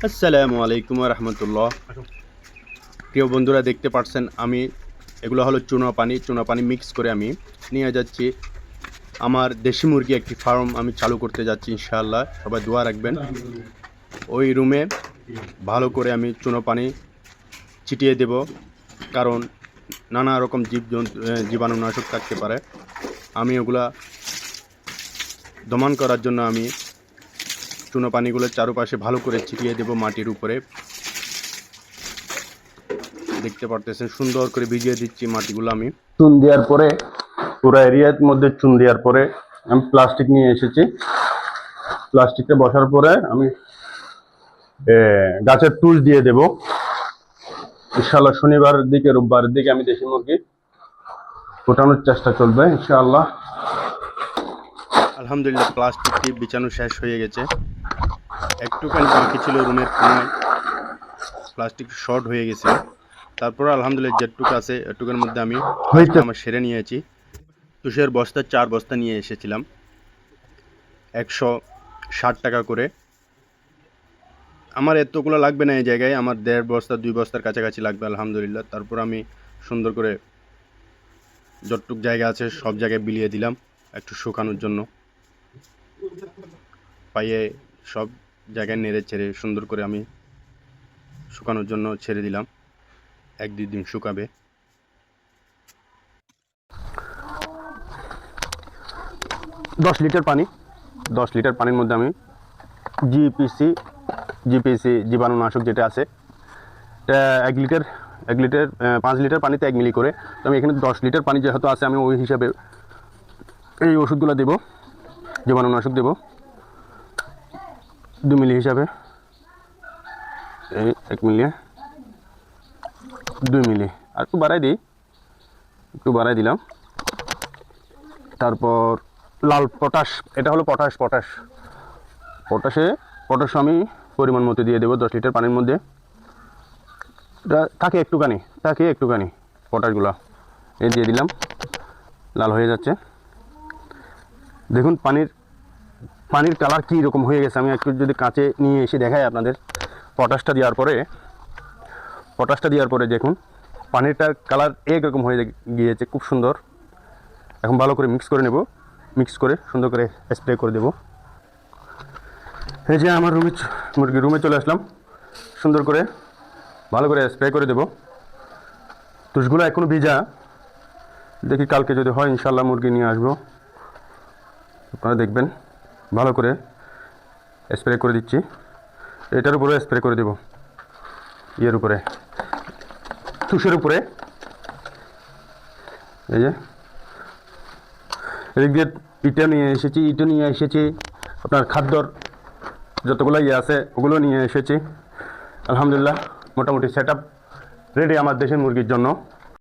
আসসালামু আলাইকুম রহমতুল্লাহ। প্রিয় বন্ধুরা, দেখতে পাচ্ছেন আমি এগুলো হলো চুনা পানি মিক্স করে আমি নিয়ে যাচ্ছি আমার দেশি মুরগি একটি ফার্ম আমি চালু করতে যাচ্ছি ইনশাআল্লাহ। সবাই দোয়া রাখবেন। ওই রুমে ভালো করে আমি চুনা পানি ছিটিয়ে দেব, কারণ নানা রকম জীবাণুনাশক থাকতে পারে। আমি ওগুলা দমন করার জন্য আমি চুনা পানিগুলো চারপাশে ভালো করে ছিটিয়ে দেব মাটির উপরে। দেখতে পারতেছেন সুন্দর করে ভিজিয়ে দিচ্ছি মাটিগুলো। আমি চুন দেওয়ার পরে পুরো এরিয়ার মধ্যে চুন দেওয়ার পরে আমি প্লাস্টিক নিয়ে এসেছি। প্লাস্টিকটা বসার পরে আমি গাছের তুষ দিয়ে দেব। ইনশাআল্লাহ শনিবার দিকে রোববার দিকে আমি দেশি মুরগি ফোটানোর চেষ্টা চলবে ইনশাআল্লাহ। আলহামদুলিল্লাহ প্লাস্টিকটি বিছানো শেষ হয়ে গেছে। একটুখানি বাকি ছিল, রুমের কোনায় প্লাস্টিক শর্ট হয়ে গেছে। তারপর আলহামদুলিল্লাহ যেটুকু আছে এটুকুর মধ্যে আমি আমার সেরে নিয়েছি। তুষের বস্তা 4 বস্তা নিয়ে এসেছিলাম 160 টাকা করে। আমার এতগুলো লাগবে না এই জায়গায়, আমার 1.5 বস্তা 2 বস্তার কাছাকাছি লাগবে আলহামদুলিল্লাহ। তারপর আমি সুন্দর করে যতটুক জায়গা আছে সব জায়গায় বিলিয়ে দিলাম একটু শুকানোর জন্য। পায়ে সব জায়গায় নেড়ে ছেড়ে সুন্দর করে আমি শুকানোর জন্য ছেড়ে দিলাম। 1-2 দিন শুকাবে। দশ লিটার পানির মধ্যে আমি জিপিসি জীবাণুনাশক যেটা আছে, এটা 1 লিটার 5 লিটার পানিতে 1 মিলি করে। তো আমি এখানে 10 লিটার পানি যেহেতু আছে, আমি ওই হিসাবে এই ওষুধগুলো দেব, জীবাণুনাশক দেব 2 মিলি হিসাবে। এই 1 মিলি 2 মিলি আর একটু বাড়াই দিলাম। তারপর লাল পটাশ, এটা হলো পটাশ আমি পরিমাণ মতো দিয়ে দেবো 10 লিটার পানির মধ্যে। এটা থাকে একটুখানি পটাশগুলো এই দিয়ে দিলাম। লাল হয়ে যাচ্ছে, দেখুন পানির কালার কী রকম হয়ে গেছে। আমি একটু যদি কাছে নিয়ে এসে দেখাই আপনাদের, পটাশটা দেওয়ার পরে দেখুন পানিরটার কালার একরকম হয়ে গিয়েছে, খুব সুন্দর। এখন ভালো করে মিক্স করে সুন্দর করে স্প্রে করে দেব। এই যে আমার রুমে চলে আসলাম, সুন্দর করে ভালো করে স্প্রে করে দেব। তুষগুলো এখনও ভিজা, দেখি কালকে যদি হয় ইনশাল্লাহ মুরগি নিয়ে আসবো। আপনারা দেখবেন ভালো করে স্প্রে করে দিচ্ছি। এটার উপরে স্প্রে করে দেব, ইয়ের উপরে, তুষের উপরে। এই যে এদিক দিয়ে ইটা নিয়ে এসেছি, আপনার খাদ্যর যতগুলো আছে ওগুলো নিয়ে এসেছি। আলহামদুলিল্লাহ মোটামুটি সেট আপ রেডি আমার দেশের মুরগির জন্য।